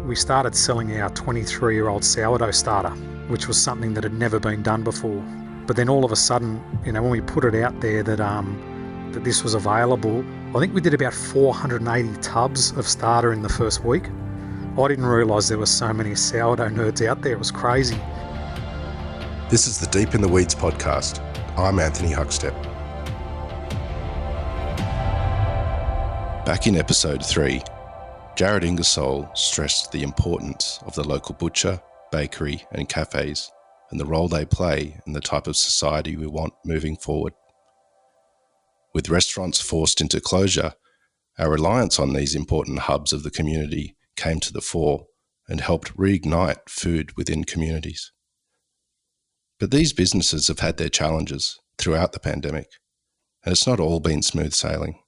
we started selling our 23-year-old sourdough starter, which was something that had never been done before. But then all of a sudden, when we put it out there that this was available, I think we did about 480 tubs of starter in the first week. I didn't realise there were so many sourdough nerds out there. It was crazy. This is the Deep in the Weeds podcast. I'm Anthony Huckstep. Back in episode 3, Jared Ingersoll stressed the importance of the local butcher, bakery and cafes and the role they play in the type of society we want moving forward. With restaurants forced into closure, our reliance on these important hubs of the community came to the fore and helped reignite food within communities. But these businesses have had their challenges throughout the pandemic, and it's not all been smooth sailing.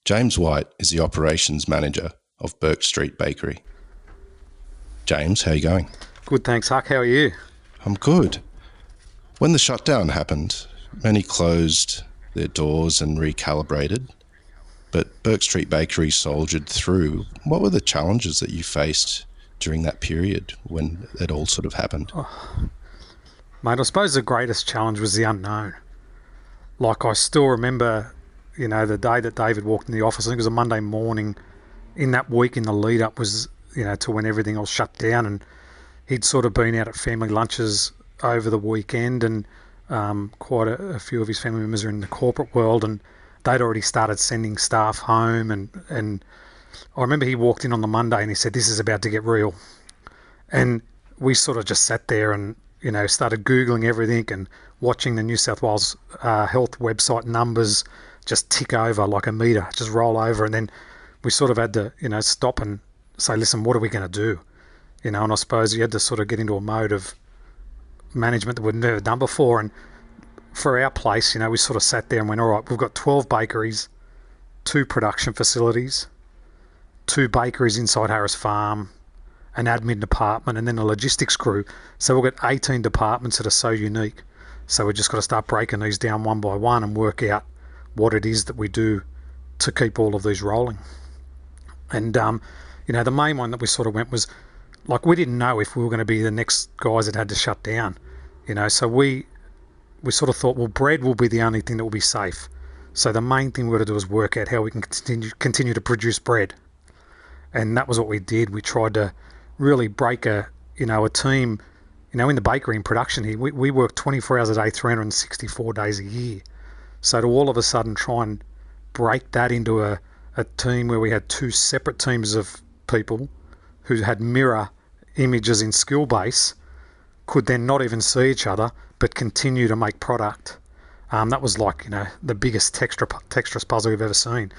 James White is the operations manager of Bourke Street Bakery. James, how are you going? Good, thanks, Huck. How are you? I'm good. When the shutdown happened, many closed their doors and recalibrated, but Bourke Street Bakery soldiered through. What were the challenges that you faced during that period when it all sort of happened? Mate, I suppose the greatest challenge was the unknown. Like, I still remember, the day that David walked in the office. I think it was a Monday morning. In that week, in the lead up was, to when everything else shut down, and he'd sort of been out at family lunches over the weekend, and quite a few of his family members are in the corporate world, and they'd already started sending staff home, and I remember he walked in on the Monday and he said, "This is about to get real." And we sort of just sat there and, started Googling everything and watching the New South Wales health website numbers just tick over like a meter, just roll over. And then we sort of had to, stop and say, listen, what are we going to do? And I suppose you had to sort of get into a mode of management that we'd never done before. And for our place, we sort of sat there and went, all right, we've got 12 bakeries, 2 production facilities, 2 bakeries inside Harris Farm, an admin department, and then a logistics crew. So we've got 18 departments that are so unique. So we've just got to start breaking these down one by one and work out what it is that we do to keep all of these rolling. And, the main one that we sort of went was, like, we didn't know if we were going to be the next guys that had to shut down, so we sort of thought, well, bread will be the only thing that will be safe. So the main thing we've got to do is work out how we can continue to produce bread. And that was what we did. We tried to really break a team, in the bakery and production here. We work 24 hours a day, 364 days a year. So to all of a sudden try and break that into a team where we had 2 separate teams of people who had mirror images in skill base, could then not even see each other, but continue to make product. That was like, the biggest Tetris puzzle we've ever seen.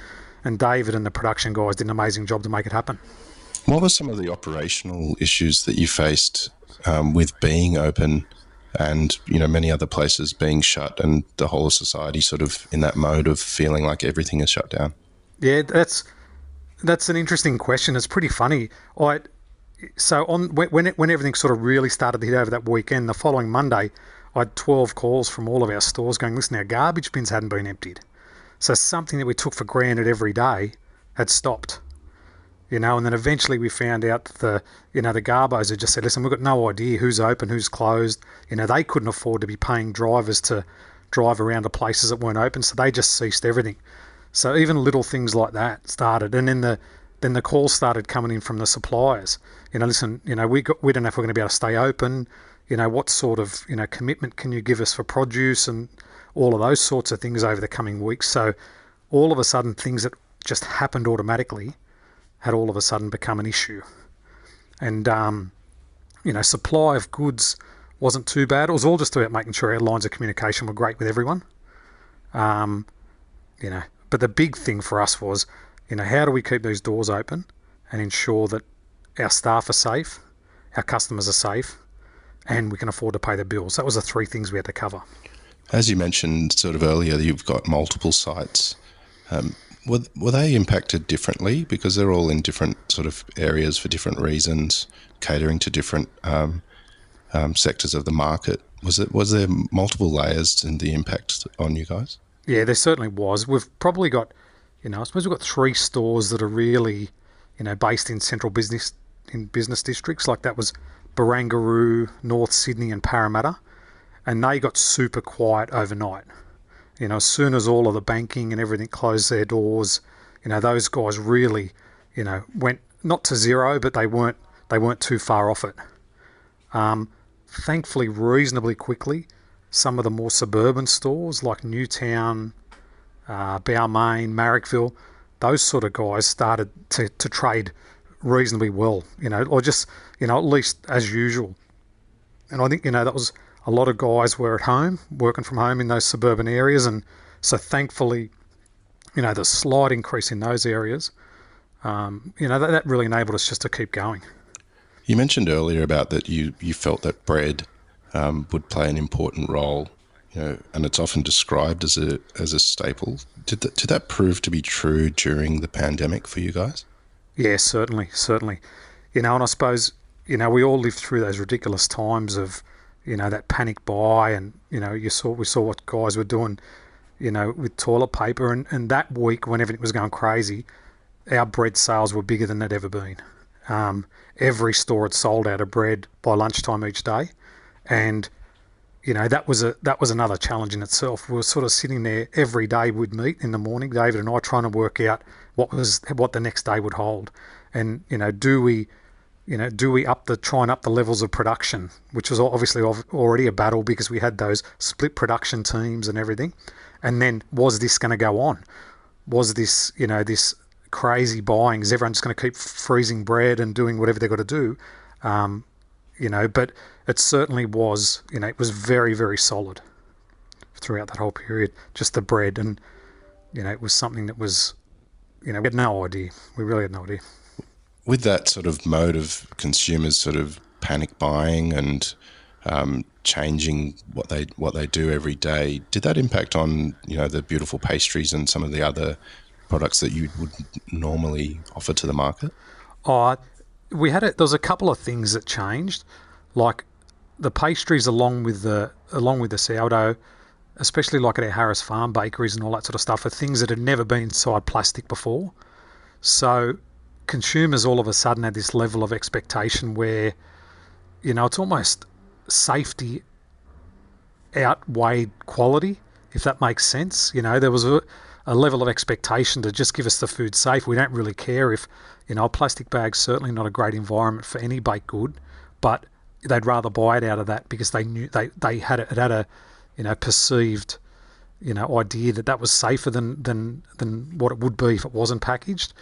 And David and the production guys did an amazing job to make it happen. What were some of the operational issues that you faced with being open and, many other places being shut and the whole of society sort of in that mode of feeling like everything is shut down? Yeah, that's an interesting question. It's pretty funny. When everything sort of really started to hit over that weekend, the following Monday, I had 12 calls from all of our stores going, listen, our garbage bins hadn't been emptied. So something that we took for granted every day had stopped. And then eventually we found out that the Garbos had just said, listen, we've got no idea who's open, who's closed. They couldn't afford to be paying drivers to drive around to places that weren't open, so they just ceased everything. So even little things like that started. And then the calls started coming in from the suppliers. Listen, we don't know if we're going to be able to stay open. What sort of, commitment can you give us for produce and all of those sorts of things over the coming weeks. So all of a sudden things that just happened automatically had all of a sudden become an issue. And, supply of goods wasn't too bad. It was all just about making sure our lines of communication were great with everyone. But the big thing for us was, how do we keep these doors open and ensure that our staff are safe, our customers are safe, and we can afford to pay the bills. That was the 3 things we had to cover. As you mentioned sort of earlier, you've got multiple sites. Were they impacted differently because they're all in different sort of areas for different reasons, catering to different sectors of the market? Was there multiple layers in the impact on you guys? Yeah, there certainly was. We've probably got, I suppose we've got 3 stores that are really based in business districts. Like that was Barangaroo, North Sydney and Parramatta. And they got super quiet overnight. As soon as all of the banking and everything closed their doors, those guys really, went not to zero, but they weren't too far off it. Thankfully, reasonably quickly, some of the more suburban stores like Newtown, Balmain, Marrickville, those sort of guys started to trade reasonably well, or just, at least as usual. And I think, that was a lot of guys were at home, working from home in those suburban areas. And so thankfully, the slight increase in those areas, that really enabled us just to keep going. You mentioned earlier about that you felt that bread would play an important role, and it's often described as a staple. Did that prove to be true during the pandemic for you guys? Yeah, certainly. And I suppose, we all lived through those ridiculous times of, that panic buy, and, we saw what guys were doing, with toilet paper. And that week when everything was going crazy, our bread sales were bigger than they'd ever been. Every store had sold out of bread by lunchtime each day. And, that was another challenge in itself. We were sort of sitting there every day. We'd meet in the morning, David and I, trying to work out what the next day would hold. And, do we try and up the levels of production, which was obviously already a battle because we had those split production teams and everything. And then was this going to go on? Was this, this crazy buying? Is everyone just going to keep freezing bread and doing whatever they've got to do? But it certainly was, it was very, very solid throughout that whole period, just the bread. And, it was something that was, we had no idea. We really had no idea. With that sort of mode of consumers sort of panic buying and changing what they do every day, did that impact on, the beautiful pastries and some of the other products that you would normally offer to the market? There was a couple of things that changed, like the pastries along with the sourdough, especially like at our Harris Farm bakeries and all that sort of stuff, are things that had never been inside plastic before. So consumers all of a sudden had this level of expectation where, it's almost safety outweighed quality, if that makes sense. There was a level of expectation to just give us the food safe. We don't really care if, a plastic bag's certainly not a great environment for any baked good, but they'd rather buy it out of that because they knew they had a perceived, idea that was safer than what it would be if it wasn't packaged.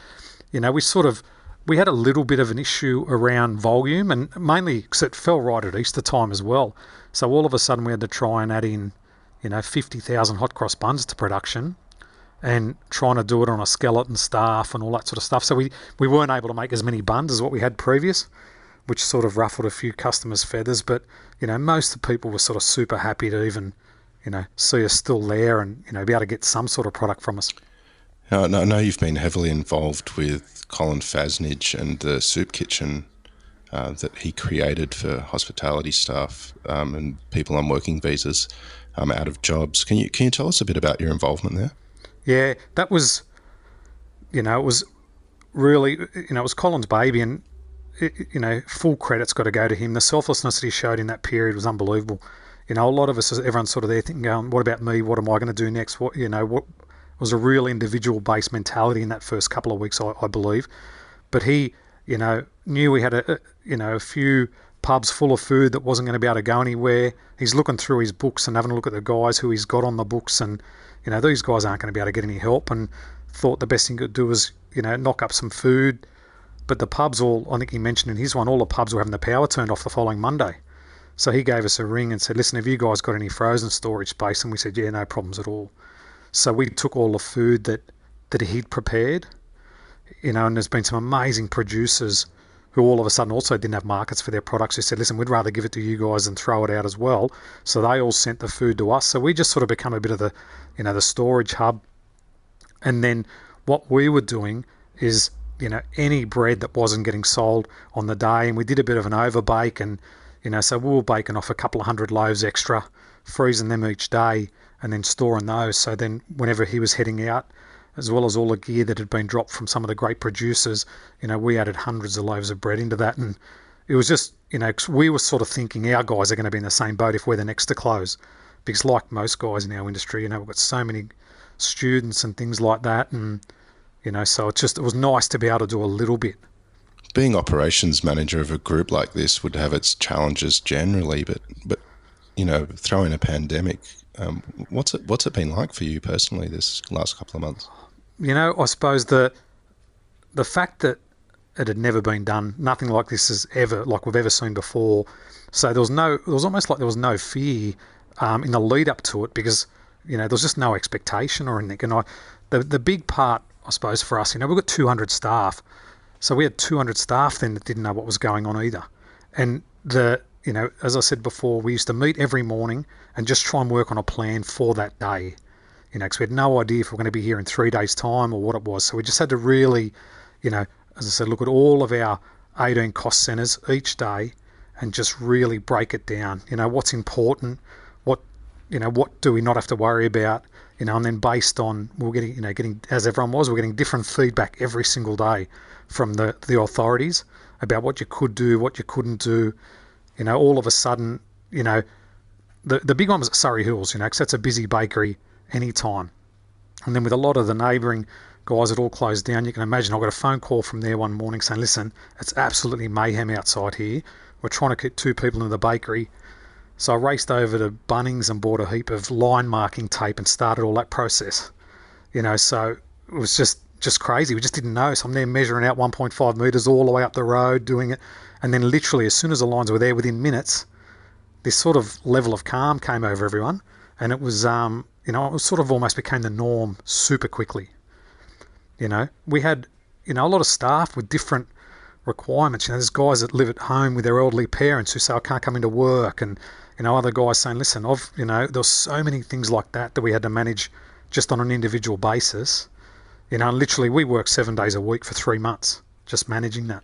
We had a little bit of an issue around volume, and mainly because it fell right at Easter time as well. So all of a sudden we had to try and add in, 50,000 hot cross buns to production, and trying to do it on a skeleton staff and all that sort of stuff. So we weren't able to make as many buns as what we had previous, which sort of ruffled a few customers' feathers. But, most of the people were sort of super happy to even, see us still there and, be able to get some sort of product from us. Now, I know you've been heavily involved with Colin Fasnage and the soup kitchen that he created for hospitality staff and people on working visas out of jobs. Can you tell us a bit about your involvement there? Yeah, that was, it was really, it was Colin's baby, and, full credit's got to go to him. The selflessness that he showed in that period was unbelievable. A lot of us, everyone's sort of there thinking, going, what about me? What am I going to do next? What was a real individual-based mentality in that first couple of weeks, I believe. But he, knew we had a few pubs full of food that wasn't going to be able to go anywhere. He's looking through his books and having a look at the guys who he's got on the books, and these guys aren't going to be able to get any help, and thought the best thing he could do was knock up some food. But the pubs I think he mentioned in his one, all the pubs were having the power turned off the following Monday. So he gave us a ring and said, listen, have you guys got any frozen storage space? And we said, yeah, no problems at all. So we took all the food that he'd prepared, and there's been some amazing producers who all of a sudden also didn't have markets for their products, who said, listen, we'd rather give it to you guys than throw it out as well. So they all sent the food to us. So we just sort of become a bit of the, the storage hub. And then what we were doing is, any bread that wasn't getting sold on the day, and we did a bit of an overbake, and, so we were baking off a couple of 100 loaves extra, freezing them each day, and then storing those. So then whenever he was heading out, as well as all the gear that had been dropped from some of the great producers. We added hundreds of loaves of bread into that, and it was just, 'cause we were sort of thinking our guys are going to be in the same boat if we're the next to close, because like most guys in our industry, we've got so many students and things like that, and so it was nice to be able to do a little bit. Being operations manager of a group like this would have its challenges generally, but throw in a pandemic. What's it been like for you personally this last couple of months? I suppose the fact that it had never been done, nothing like this we've ever seen before. So there was almost like there was no fear in the lead up to it, because there was just no expectation or anything. And the big part, I suppose, for us, we've got 200 staff. So we had 200 staff then that didn't know what was going on either. And as I said before, we used to meet every morning and just try and work on a plan for that day, because we had no idea if we're going to be here in 3 days' time or what it was. So we just had to really, as I said, look at all of our 18 cost centres each day and just really break it down. What's important, what do we not have to worry about, and then based on, we're getting, as everyone was, we're getting different feedback every single day from the authorities about what you could do, what you couldn't do. All of a sudden, the big one was at Surrey Hills, because that's a busy bakery anytime. And then with a lot of the neighbouring guys that all closed down, you can imagine I got a phone call from there one morning saying, listen, it's absolutely mayhem outside here. We're trying to keep 2 people in the bakery. So I raced over to Bunnings and bought a heap of line marking tape and started all that process. So it was just crazy. We just didn't know. So I'm there measuring out 1.5 metres all the way up the road, doing it. And then literally as soon as the lines were there, within minutes, this sort of level of calm came over everyone. And it was, it was sort of almost became the norm super quickly. We had, a lot of staff with different requirements. There's guys that live at home with their elderly parents who say, I can't come into work. And, other guys saying, listen, there was so many things like that we had to manage just on an individual basis. Literally we worked 7 days a week for 3 months, just managing that.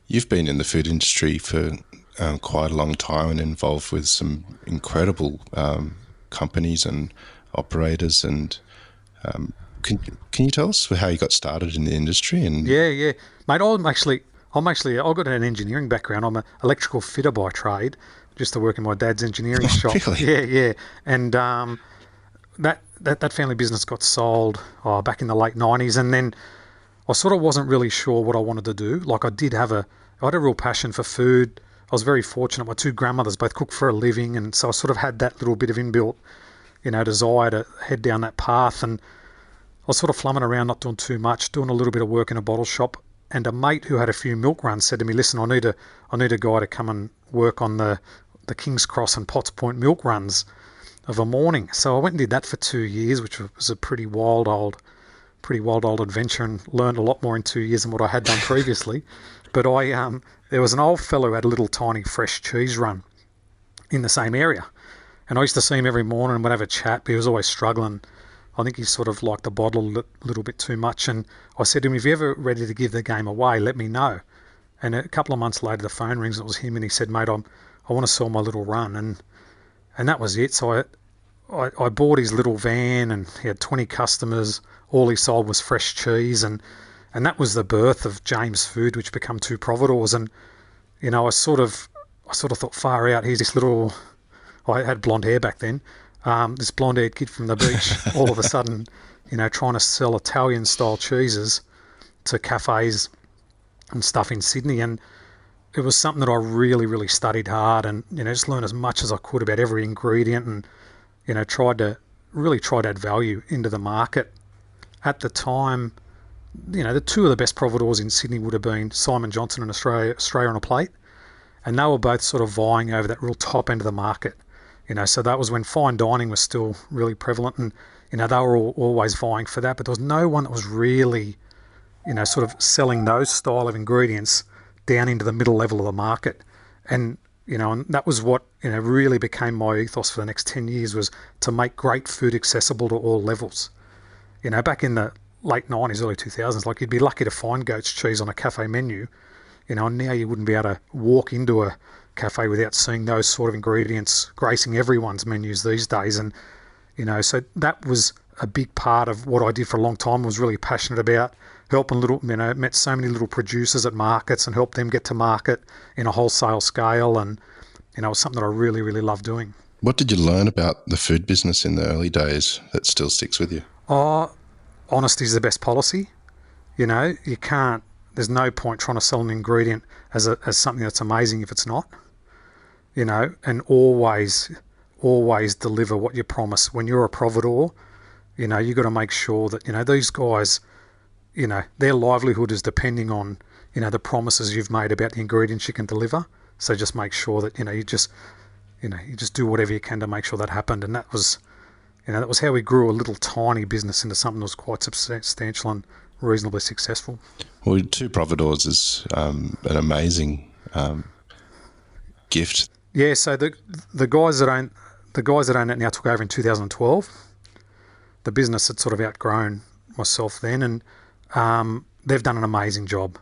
You've been in the food industry for quite a long time and involved with some incredible companies and operators. And can you tell us how you got started in the industry? And yeah, mate. I've got an engineering background. I'm an electrical fitter by trade. Used to work in my dad's engineering shop. Really? Yeah. And that family business got sold back in the late 90s, and then I sort of wasn't really sure what I wanted to do. Like I had a real passion for food. I was very fortunate. My 2 grandmothers both cooked for a living, and so I sort of had that little bit of inbuilt, desire to head down that path. And I was sort of flumming around, not doing too much, doing a little bit of work in a bottle shop. And a mate who had a few milk runs said to me, listen, I need a guy to come and work on the King's Cross and Potts Point milk runs of a morning. So I went and did that for 2 years, which was a pretty wild old adventure, and learned a lot more in 2 years than what I had done previously. But there was an old fellow who had a little tiny fresh cheese run in the same area, and I used to see him every morning and we'd have a chat, but he was always struggling. I think he sort of liked the bottle a little bit too much, and I said to him, if you're ever ready to give the game away, let me know. And a couple of months later the phone rings and it was him, and he said, mate, I want to sell my little run, and that was it. So I bought his little van, and he had 20 customers. All he sold was fresh cheese, and that was the birth of James Food, which became 2 Providors. And I sort of thought, far out, here's this little, I had blonde hair back then, this blonde-haired kid from the beach, all of a sudden, trying to sell Italian-style cheeses to cafes and stuff in Sydney. And it was something that I really, really studied hard, and just learned as much as I could about every ingredient, and tried to add value into the market. At the time, the 2 of the best providors in Sydney would have been Simon Johnson and Australia on a Plate, and they were both sort of vying over that real top end of the market. So that was when fine dining was still really prevalent, and they were always vying for that, but there was no one that was really sort of selling those style of ingredients down into the middle level of the market. And and that was what really became my ethos for the next 10 years, was to make great food accessible to all levels. Back in the late 90s, early 2000s, like, you'd be lucky to find goat's cheese on a cafe menu, and now you wouldn't be able to walk into a cafe without seeing those sort of ingredients gracing everyone's menus these days. And so that was a big part of what I did for a long time. Was really passionate about helping met so many little producers at markets and helped them get to market in a wholesale scale. And, it was something that I really, really loved doing. What did you learn about the food business in the early days that still sticks with you? Honesty is the best policy. You can't, there's no point trying to sell an ingredient as something that's amazing if it's not, and always deliver what you promise. When you're a providor, you got to make sure that, these guys, their livelihood is depending on, the promises you've made about the ingredients you can deliver. So just make sure that, you just do whatever you can to make sure that happened. And that was how we grew a little tiny business into something that was quite substantial and reasonably successful. Well, two providors is an amazing gift. Yeah. So the guys that own it now took over in 2012. The business had sort of outgrown myself then, and they've done an amazing job.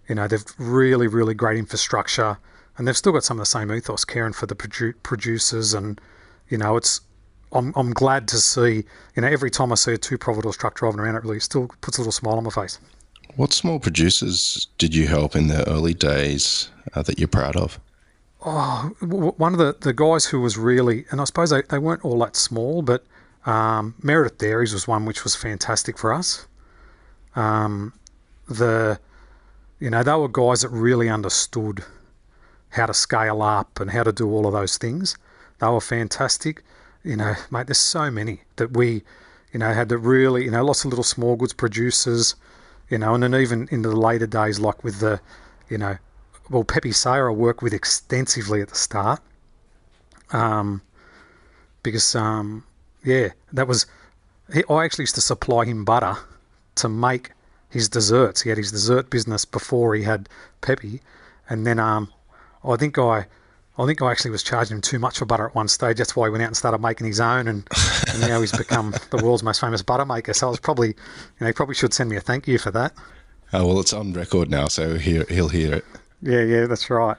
They've really, really great infrastructure, and they've still got some of the same ethos, caring for the producers, and I'm glad to see, every time I see a two providors truck driving around, it really still puts a little smile on my face. What small producers did you help in the early days that you're proud of? One of the guys who was really, and I suppose they weren't all that small, but Meredith Dairies was one which was fantastic for us. They were guys that really understood how to scale up and how to do all of those things. They were fantastic. Mate, there's so many that we, had to really, lots of little small goods producers, and then even into the later days, like with the, Pepe Sayer I worked with extensively at the start. Because, that was, I actually used to supply him butter to make his desserts. He had his dessert business before he had Pepe. And then, I think I actually was charging him too much for butter at one stage. That's why he went out and started making his own, and now he's become the world's most famous butter maker. So I was probably, he probably should send me a thank you for that. Oh, well, it's on record now, so he'll hear it. Yeah, that's right.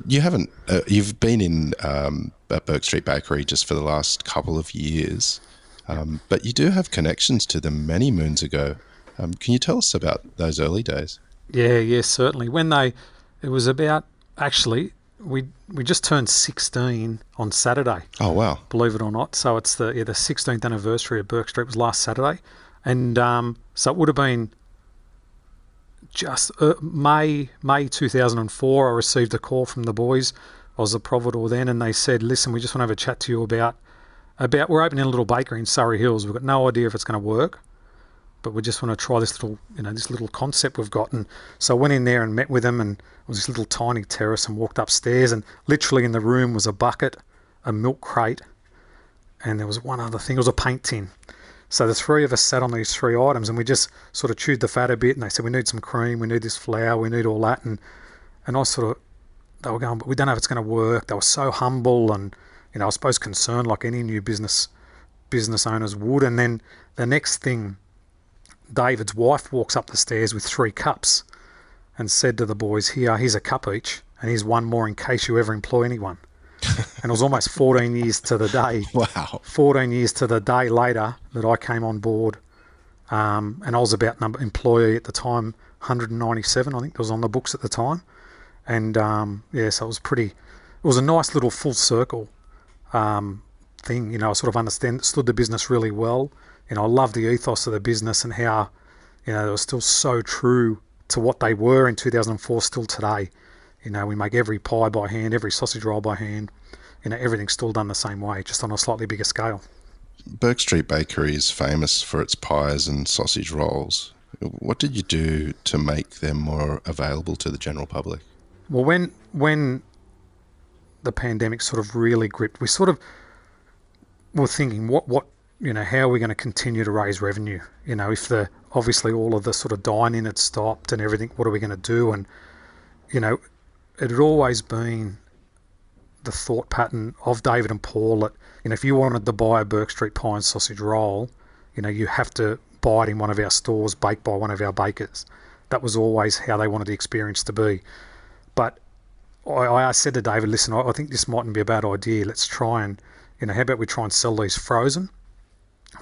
You've been in at Bourke Street Bakery just for the last couple of years, but you do have connections to them many moons ago. Can you tell us about those early days? Yeah, certainly. It was about, actually, we just turned 16 on Saturday. Oh, wow. Believe it or not. So it's the 16th anniversary of Bourke Street was last Saturday. And so it would have been just May 2004. I received a call from the boys. I was the providor then, and they said, listen, we just want to have a chat to you about we're opening a little bakery in Surrey Hills. We've got no idea if it's going to work, but we just want to try this little concept we've got. And so I went in there and met with them, and it was this little tiny terrace, and walked upstairs, and literally in the room was a bucket, a milk crate, and there was one other thing. It was a paint tin. So the three of us sat on these three items, and we just sort of chewed the fat a bit, and they said, we need some cream, we need this flour, we need all that. And they were going, but we don't know if it's going to work. They were so humble and, I suppose concerned like any new business owners would. And then the next thing, David's wife walks up the stairs with 3 cups and said to the boys, here's a cup each, and here's one more in case you ever employ anyone. And it was almost 14 years to the day. Wow. 14 years to the day later that I came on board. And I was about employee at the time, 197, I think, that was on the books at the time. And, so it was a nice little full circle thing. I sort of understood the business really well. I love the ethos of the business and how, they were still so true to what they were in 2004 still today. We make every pie by hand, every sausage roll by hand. Everything's still done the same way, just on a slightly bigger scale. Bourke Street Bakery is famous for its pies and sausage rolls. What did you do to make them more available to the general public? Well, when the pandemic sort of really gripped, we sort of were thinking, what how are we going to continue to raise revenue? If obviously all of the sort of dine-in had stopped and everything, what are we going to do? And, it had always been the thought pattern of David and Paul that, if you wanted to buy a Bourke Street pie and sausage roll, you have to buy it in one of our stores, baked by one of our bakers. That was always how they wanted the experience to be. But I said to David, listen, I think this mightn't be a bad idea. Let's try and, how about we try and sell these frozen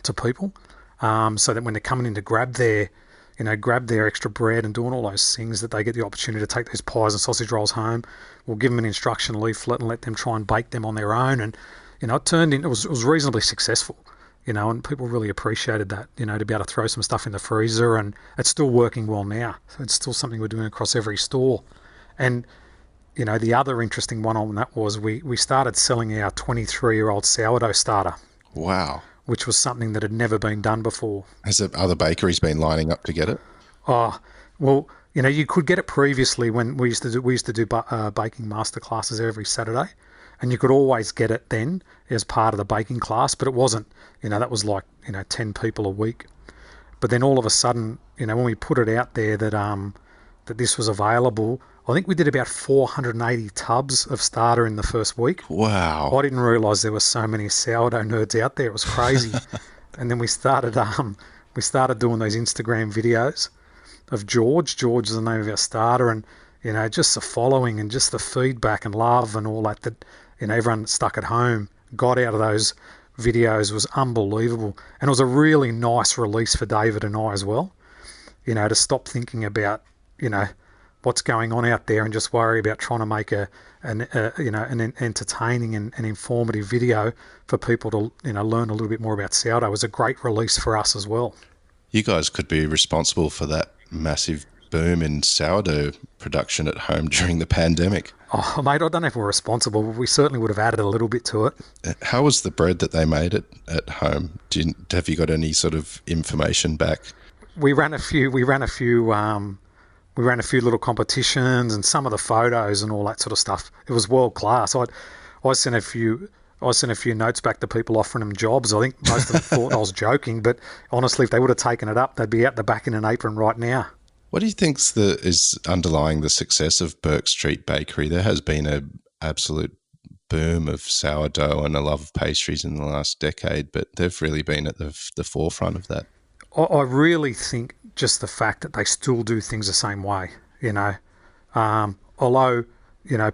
to people? so that when they're coming in to grab their extra bread and doing all those things, that they get the opportunity to take those pies and sausage rolls home. We'll give them an instruction leaflet and let them try and bake them on their own. And, it was reasonably successful, and people really appreciated that, to be able to throw some stuff in the freezer, and it's still working well now. So it's still something we're doing across every store. And, the other interesting one on that was we started selling our 23-year-old sourdough starter. Wow. Which was something that had never been done before. Has the other bakeries been lining up to get it? Oh, well, you could get it previously when we used to do baking masterclasses every Saturday, and you could always get it then as part of the baking class, but it wasn't, that was like, 10 people a week. But then all of a sudden, when we put it out there that this was available, I think we did about 480 tubs of starter in the first week. Wow. I didn't realise there were so many sourdough nerds out there. It was crazy. And then we started doing those Instagram videos of George. George is the name of our starter, and, just the following and just the feedback and love and all that everyone stuck at home got out of those videos was unbelievable. And it was a really nice release for David and I as well, to stop thinking about, what's going on out there and just worry about trying to make an entertaining and informative video for people to, learn a little bit more about sourdough. It was a great release for us as well. You guys could be responsible for that massive boom in sourdough production at home during the pandemic. Oh, mate, I don't know if we're responsible, but we certainly would have added a little bit to it. How was the bread that they made at home? Have you got any sort of information back? We ran a few little competitions and some of the photos and all that sort of stuff. It was world class. I sent a few notes back to people offering them jobs. I think most of them thought I was joking, but honestly, if they would have taken it up, they'd be out the back in an apron right now. What do you think is underlying the success of Bourke Street Bakery? There has been an absolute boom of sourdough and a love of pastries in the last decade, but they've really been at the forefront of that. I really think just the fact that they still do things the same way, although,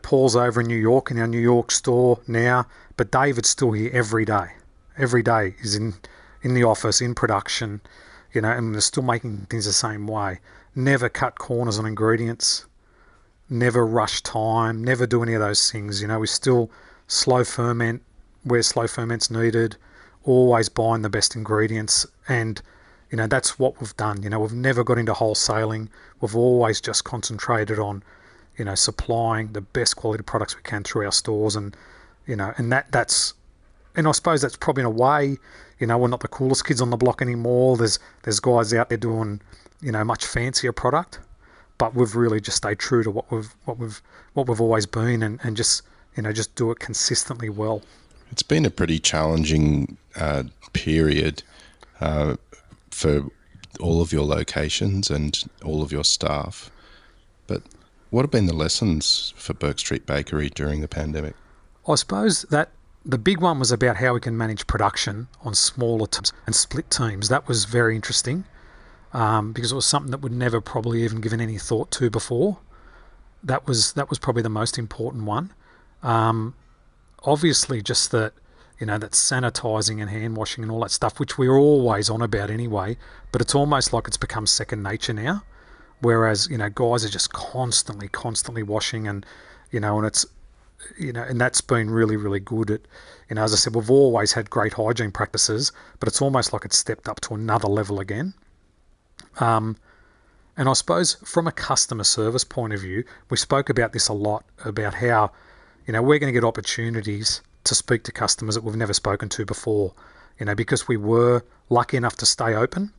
Paul's over in New York in our New York store now, but David's still here every day. Every day he's in the office, in production, and they're still making things the same way. Never cut corners on ingredients, never rush time, never do any of those things. We still slow ferment where slow ferment's needed, always buying the best ingredients, and that's what we've done. We've never got into wholesaling. We've always just concentrated on, supplying the best quality products we can through our stores, and that's I suppose that's probably in a way, we're not the coolest kids on the block anymore. There's guys out there doing, much fancier product, but we've really just stayed true to what we've always been, and just do it consistently well. It's been a pretty challenging period for all of your locations and all of your staff. But what have been the lessons for Bourke Street Bakery during the pandemic? I suppose that the big one was about how we can manage production on smaller teams and split teams. That was very interesting, because it was something that we'd never probably even given any thought to before. That was probably the most important one. Obviously, just that, that sanitising and hand washing and all that stuff, which we were always on about anyway, but it's almost like it's become second nature now. Whereas, guys are just constantly washing, and, and it's, and that's been really, really good. As I said, we've always had great hygiene practices, but it's almost like it's stepped up to another level again. And I suppose from a customer service point of view, we spoke about this a lot, about how, we're going to get opportunities to speak to customers that we've never spoken to before, because we were lucky enough to stay open.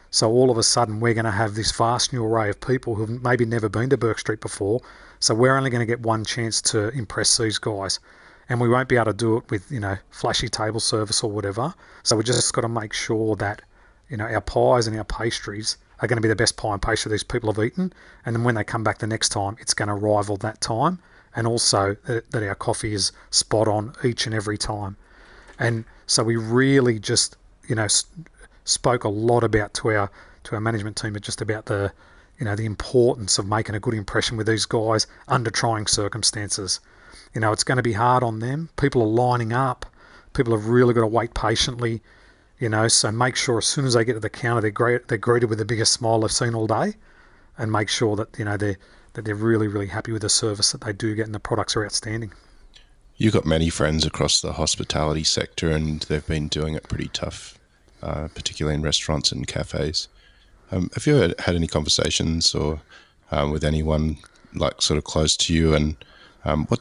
So all of a sudden we're going to have this vast new array of people who've maybe never been to Bourke Street before. So we're only going to get one chance to impress these guys, and we won't be able to do it with, flashy table service or whatever. So we just got to make sure that, our pies and our pastries are going to be the best pie and pastry these people have eaten. And then when they come back the next time, it's going to rival that time. And also that our coffee is spot on each and every time. And so we really just, spoke a lot about to our management team, just about the importance of making a good impression with these guys under trying circumstances. It's going to be hard on them. People are lining up. People have really got to wait patiently. So make sure as soon as they get to the counter, they're greeted with the biggest smile they've seen all day, and make sure that they're really, really happy with the service that they do get, and the products are outstanding. You've got many friends across the hospitality sector, and they've been doing it pretty tough, particularly in restaurants and cafes. Have you ever had any conversations or with anyone like sort of close to you, and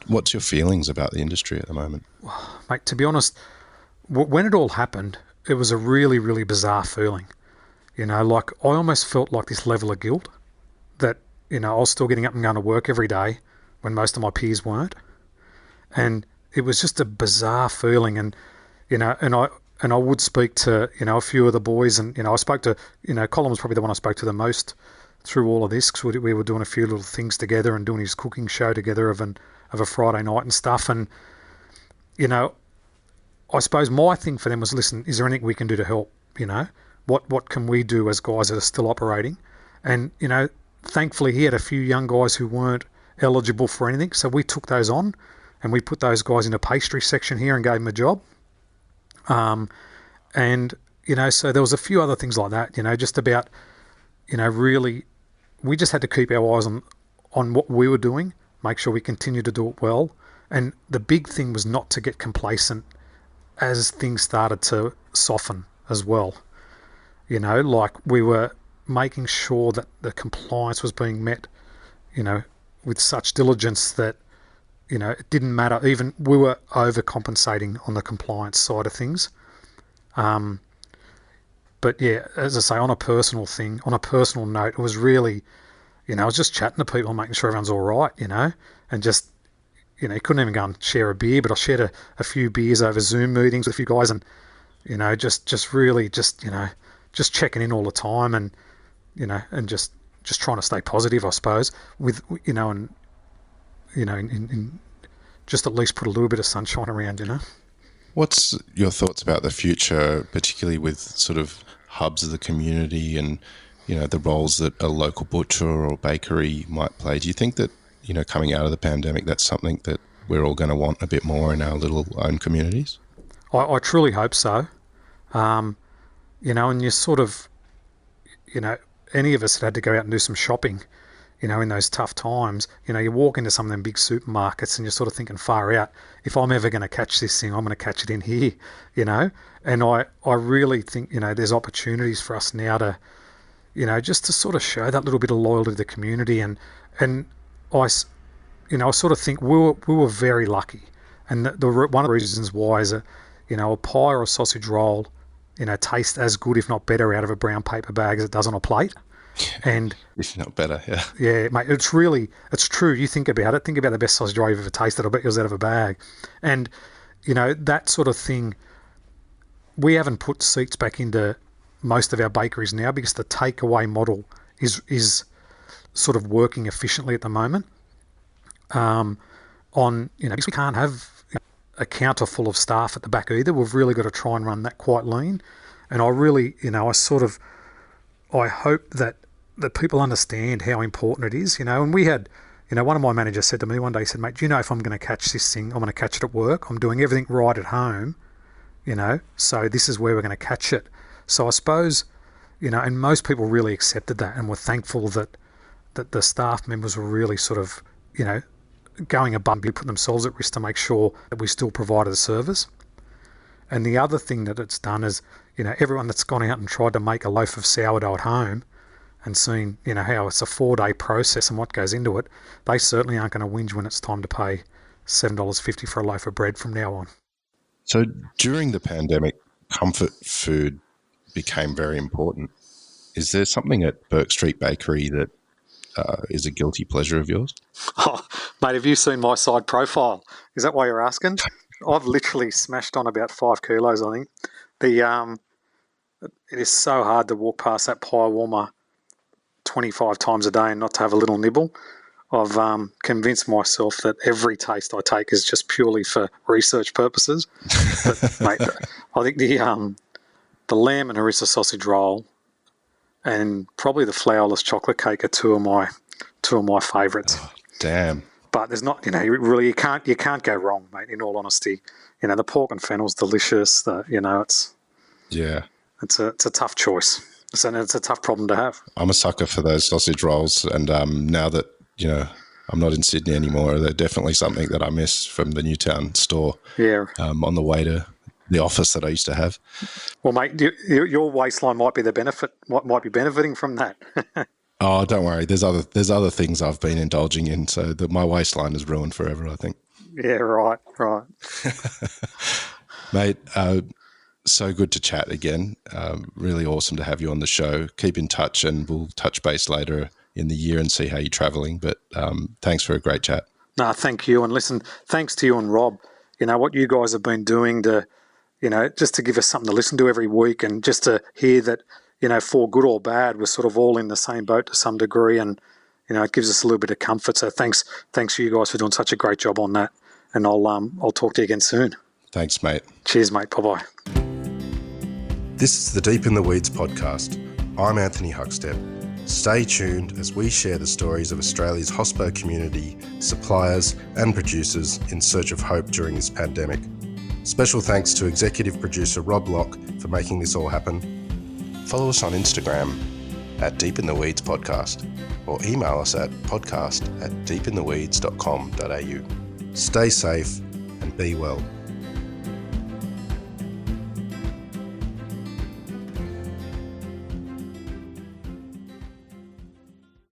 what's your feelings about the industry at the moment? Mate, to be honest, when it all happened, it was a really, really bizarre feeling. Like I almost felt like this level of guilt that, I was still getting up and going to work every day when most of my peers weren't. And it was just a bizarre feeling. And, and I would speak to, a few of the boys, and, I spoke to, Colin was probably the one I spoke to the most through all of this, because we were doing a few little things together and doing his cooking show together of a Friday night and stuff. And, I suppose my thing for them was, listen, is there anything we can do to help? What can we do as guys that are still operating? And, thankfully he had a few young guys who weren't eligible for anything. So we took those on and we put those guys in a pastry section here and gave them a job. And, so there was a few other things like that, just about, really, we just had to keep our eyes on what we were doing, make sure we continued to do it well. And the big thing was not to get complacent as things started to soften as well. Like we were making sure that the compliance was being met, with such diligence that, it didn't matter. Even we were overcompensating on the compliance side of things. But yeah, as I say, on a personal note, it was really, I was just chatting to people, making sure everyone's all right, and just, you couldn't even go and share a beer, but I shared a few beers over Zoom meetings with a few guys, and, just really just checking in all the time, and, and just trying to stay positive, I suppose, with, and, in just at least put a little bit of sunshine around, What's your thoughts about the future, particularly with sort of hubs of the community and, the roles that a local butcher or bakery might play? Do you think that, coming out of the pandemic, that's something that we're all going to want a bit more in our little own communities? I truly hope so. And you sort of, any of us had to go out and do some shopping, in those tough times. You walk into some of them big supermarkets and you're sort of thinking, far out, if I'm ever going to catch this thing, I'm going to catch it in here, And I really think, there's opportunities for us now to, just to sort of show that little bit of loyalty to the community. And I sort of think we were very lucky. And one of the reasons why is that, a pie or a sausage roll, tastes as good, if not better, out of a brown paper bag as it does on a plate. And if not better, yeah. Yeah, mate, it's true. You think about it. Think about the best sausage roll you've ever tasted. I bet it was out of a bag. And, that sort of thing, we haven't put seats back into most of our bakeries now because the takeaway model is sort of working efficiently at the moment. Because we can't have a counter full of staff at the back either. We've really got to try and run that quite lean. And I really, I hope that people understand how important it is, and we had, one of my managers said to me one day, he said, mate, do you know if I'm going to catch this thing, I'm going to catch it at work. I'm doing everything right at home, so this is where we're going to catch it. So I suppose, and most people really accepted that and were thankful that the staff members were really sort of, going above and putting themselves at risk to make sure that we still provided the service. And the other thing that it's done is, everyone that's gone out and tried to make a loaf of sourdough at home and seen, how it's a 4-day process and what goes into it, they certainly aren't going to whinge when it's time to pay $7.50 for a loaf of bread from now on. So during the pandemic, comfort food became very important. Is there something at Bourke Street Bakery that is a guilty pleasure of yours? Oh, mate, have you seen my side profile? Is that why you're asking? I've literally smashed on about 5 kilos, I think. It is so hard to walk past that pie warmer 25 times a day and not to have a little nibble. I've convinced myself that every taste I take is just purely for research purposes. But, mate, I think the lamb and harissa sausage roll and probably the flourless chocolate cake are two of my favourites. Oh, damn. But there's not, you can't go wrong, mate. In all honesty, the pork and fennel's delicious. It's Yeah. It's a tough choice. It's a tough problem to have. I'm a sucker for those sausage rolls, and now that I'm not in Sydney anymore, they're definitely something that I miss from the Newtown store. Yeah. On the way to the office that I used to have. Well, mate, your waistline might be might be benefiting from that. Oh, don't worry. There's other things I've been indulging in, so my waistline is ruined forever, I think. Yeah, right. Mate, so good to chat again. Really awesome to have you on the show. Keep in touch, and we'll touch base later in the year and see how you're travelling. But thanks for a great chat. No, thank you. And listen, thanks to you and Rob. What you guys have been doing to, just to give us something to listen to every week, and just to hear that, for good or bad, we're sort of all in the same boat to some degree, and it gives us a little bit of comfort. So thanks to you guys for doing such a great job on that. And I'll talk to you again soon. Thanks, mate. Cheers, mate. Bye-bye. This is the Deep in the Weeds podcast. I'm Anthony Huckstep. Stay tuned as we share the stories of Australia's hospo community, suppliers and producers in search of hope during this pandemic. Special thanks to executive producer Rob Locke for making this all happen. Follow us on Instagram at Deep in the Weeds Podcast, or email us at podcast@deepintheweeds.com.au. Stay safe and be well.